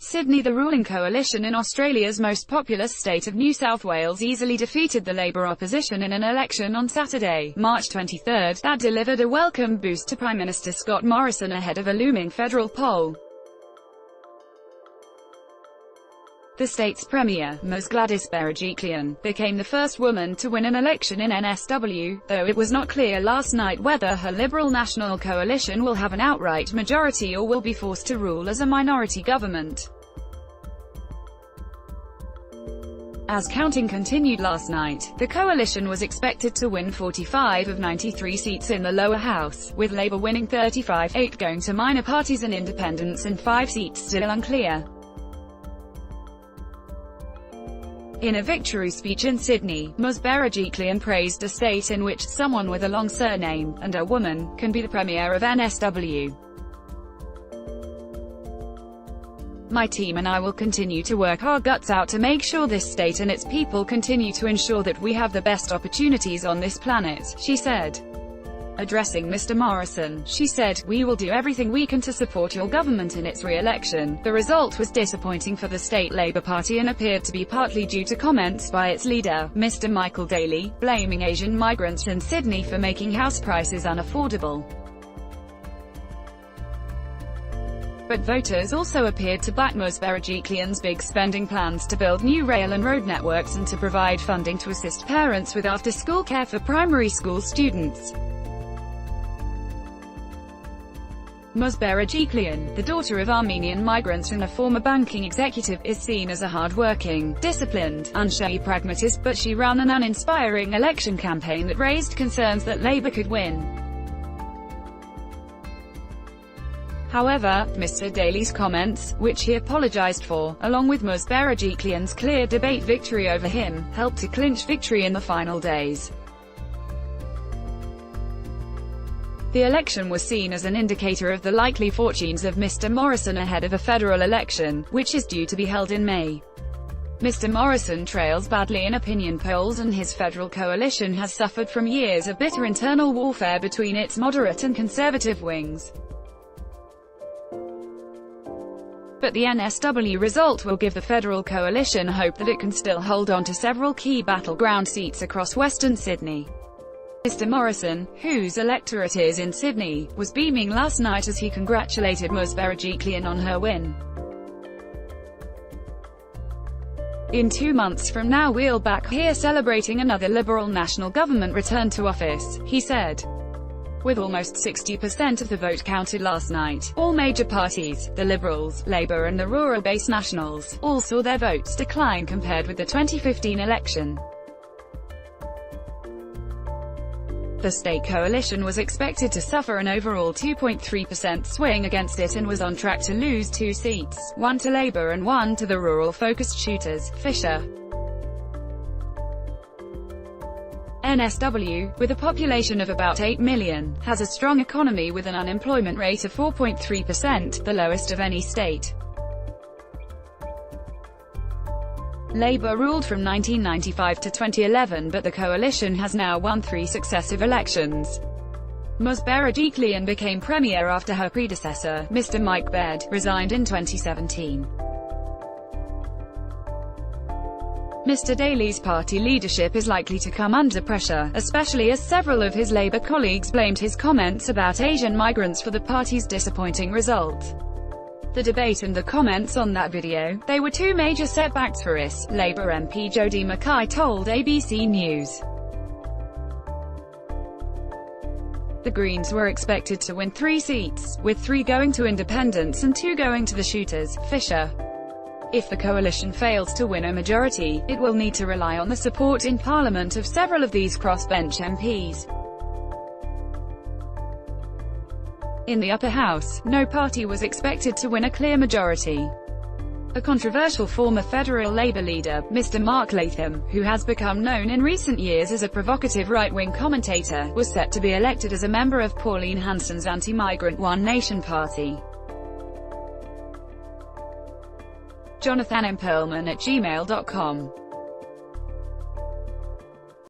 Sydney. The ruling coalition in Australia's most populous state of New South Wales easily defeated the Labor opposition in an election on Saturday, March 23, that delivered a welcome boost to Prime Minister Scott Morrison ahead of a looming federal poll. The state's premier, Ms. Gladys Berejiklian, became the first woman to win an election in NSW, though it was not clear last night whether her Liberal National Coalition will have an outright majority or will be forced to rule as a minority government. As counting continued last night, the coalition was expected to win 45 of 93 seats in the lower house, with Labor winning 35, 8 going to minor parties and independents and 5 seats still unclear. In a victory speech in Sydney, Ms. Berejiklian praised a state in which someone with a long surname, and a woman, can be the Premier of NSW. "My team and I will continue to work our guts out to make sure this state and its people continue to ensure that we have the best opportunities on this planet," she said. Addressing Mr. Morrison, she said, "We will do everything we can to support your government in its re-election." The result was disappointing for the state Labor Party and appeared to be partly due to comments by its leader, Mr. Michael Daly, blaming Asian migrants in Sydney for making house prices unaffordable. But voters also appeared to back Ms. Berejiklian's big spending plans to build new rail and road networks and to provide funding to assist parents with after-school care for primary school students. Ms. Berejiklian, the daughter of Armenian migrants and a former banking executive, is seen as a hard-working, disciplined, unshaky pragmatist, but she ran an uninspiring election campaign that raised concerns that Labor could win. However, Mr. Daly's comments, which he apologized for, along with Ms. Berejiklian's clear debate victory over him, helped to clinch victory in the final days. The election was seen as an indicator of the likely fortunes of Mr. Morrison ahead of a federal election, which is due to be held in May. Mr. Morrison trails badly in opinion polls and his federal coalition has suffered from years of bitter internal warfare between its moderate and conservative wings. But the NSW result will give the federal coalition hope that it can still hold on to several key battleground seats across Western Sydney. Mr. Morrison, whose electorate is in Sydney, was beaming last night as he congratulated Ms. Berejiklian on her win. "In 2 months from now we'll back here celebrating another Liberal national government return to office," he said. With almost 60% of the vote counted last night, all major parties, the Liberals, Labor and the rural-based Nationals, all saw their votes decline compared with the 2015 election. The state coalition was expected to suffer an overall 2.3% swing against it and was on track to lose 2 seats, 1 to Labor and 1 to the rural-focused Shooters, Fisher. NSW, with a population of about 8 million, has a strong economy with an unemployment rate of 4.3%, the lowest of any state. Labor ruled from 1995 to 2011, but the coalition has now won 3 successive elections. Ms. Berejiklian became premier after her predecessor, Mr. Mike Baird, resigned in 2017. Mr. Daly's party leadership is likely to come under pressure, especially as several of his Labor colleagues blamed his comments about Asian migrants for the party's disappointing result. The debate and the comments on that video, they were 2 major setbacks for Labor MP Jodie Mackay told ABC News. The Greens were expected to win 3 seats, with 3 going to independents and 2 going to the Shooters, Fisher. If the coalition fails to win a majority, it will need to rely on the support in Parliament of several of these crossbench MPs. In the upper house, no party was expected to win a clear majority. A controversial former federal Labor leader, Mr. Mark Latham, who has become known in recent years as a provocative right-wing commentator, was set to be elected as a member of Pauline Hanson's anti-migrant One Nation party. JonathanMPerlman@gmail.com